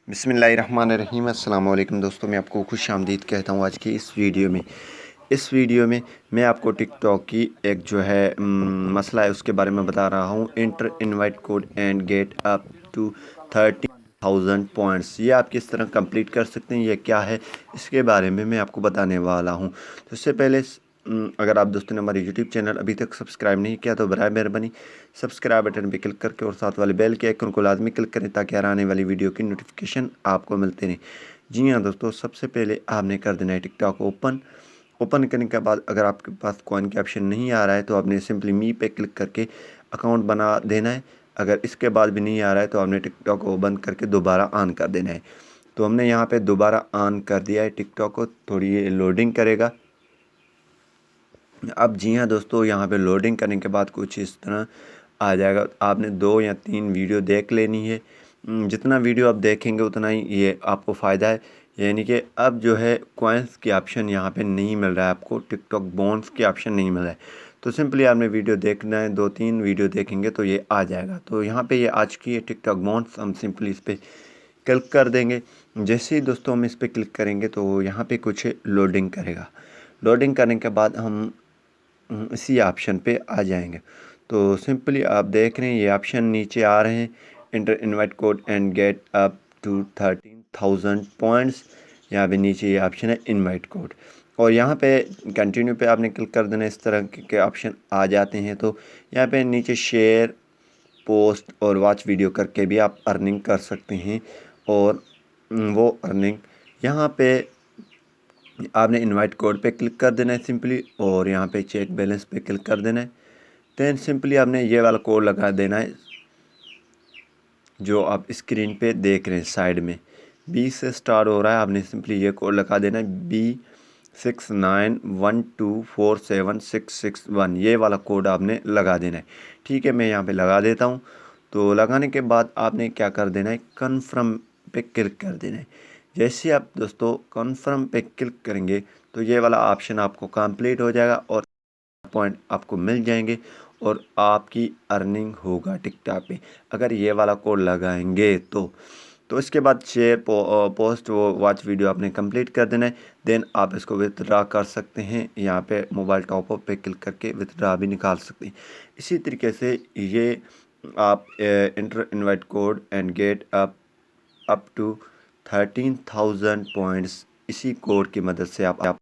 बिस्मिल्लाहिर्रहमानिर्रहीम अस्सलाम वालेकुम दोस्तों, मैं आपको खुश आमदीद कहता हूँ। आज की इस वीडियो में मैं आपको टिकटॉक की एक जो है मसला है उसके बारे में बता रहा हूँ। Enter invite code and get up to 30,000 points, ये आप किस तरह कंप्लीट कर सकते हैं, ये क्या है, इसके बारे में मैं आपको बताने वाला हूँ। तो इससे पहले अगर आप दोस्तों ने हमारे यूट्यूब चैनल अभी तक सब्सक्राइब नहीं किया तो बराए मेहरबानी सब्सक्राइब बटन पर क्लिक करके और साथ वाले बेल के आइकन को लाजमी क्लिक करें ताकि हर आने वाली वीडियो की नोटिफिकेशन आपको मिलते रहें। जी हाँ दोस्तों, सबसे पहले आपने कर देना है टिकटॉक ओपन करने के बाद अगर आपके पास कॉइन के ऑप्शन नहीं आ रहा है तो आपने सिंपली मी पे क्लिक करके अकाउंट बना देना है। अगर इसके बाद भी नहीं आ रहा है तो आपने टिकटॉक को बंद करके दोबारा ऑन कर देना है। तो हमने यहाँ पे दोबारा ऑन कर दिया है टिकटॉक को, थोड़ी ये लोडिंग करेगा। अब जी हाँ दोस्तों, यहाँ पे लोडिंग करने के बाद कुछ इस तरह आ जाएगा। आपने 2 या 3 वीडियो देख लेनी है। जितना वीडियो आप देखेंगे उतना ही ये आपको फ़ायदा है। यानी कि अब जो है कॉइन्स के ऑप्शन यहाँ पे नहीं मिल रहा है, आपको टिकटॉक बोन्स के ऑप्शन नहीं मिल रहा है। तो सिंपली आपने वीडियो देखना है, 2-3 वीडियो देखेंगे तो ये आ जाएगा। तो यहाँ पे ये आज की है टिकटॉक बोन्स, हम सिंपली इस पर क्लिक कर देंगे। जैसे ही दोस्तों हम इस पर क्लिक करेंगे तो यहाँ पे कुछ लोडिंग करेगा। लोडिंग करने के बाद हम इसी ऑप्शन पे आ जाएंगे। तो सिंपली आप देख रहे हैं ये ऑप्शन नीचे आ रहे हैं, enter invite code and get up to 13,000 points. यहाँ पे नीचे ये ऑप्शन है इनवाइट कोड, और यहाँ पे कंटिन्यू पे आपने क्लिक कर देना। इस तरह के ऑप्शन आ जाते हैं। तो यहाँ पे नीचे शेयर, पोस्ट और वॉच वीडियो करके भी आप अर्निंग कर सकते हैं। और वो अर्निंग यहाँ पे आपने इनवाइट कोड पे क्लिक कर देना है सिंपली, और यहाँ पे चेक बैलेंस पे क्लिक कर देना है। दैन सिंपली आपने ये वाला कोड लगा देना है जो आप स्क्रीन पे देख रहे हैं साइड में, 20 से स्टार्ट हो रहा है। आपने सिंपली ये कोड लगा देना है B6912476661, ये वाला कोड आपने लगा देना है। ठीक है, मैं यहाँ पे लगा देता हूँ। तो लगाने के बाद आपने क्या कर देना है, कन्फर्म पे क्लिक कर देना है। जैसे आप दोस्तों कन्फर्म पे क्लिक करेंगे तो ये वाला ऑप्शन आपको कंप्लीट हो जाएगा और पॉइंट आपको मिल जाएंगे और आपकी अर्निंग होगा टिकटॉक पे अगर ये वाला कोड लगाएंगे तो इसके बाद शेयर, पोस्ट, वो वॉच वीडियो आपने कंप्लीट कर देना है। देन आप इसको विथड्रा कर सकते हैं। यहाँ पे मोबाइल टॉप अप पे क्लिक करके विथड्रा भी निकाल सकते हैं। इसी तरीके से ये आप enter invite code and get up to 13,000 points, इसी कोड की मदद से आप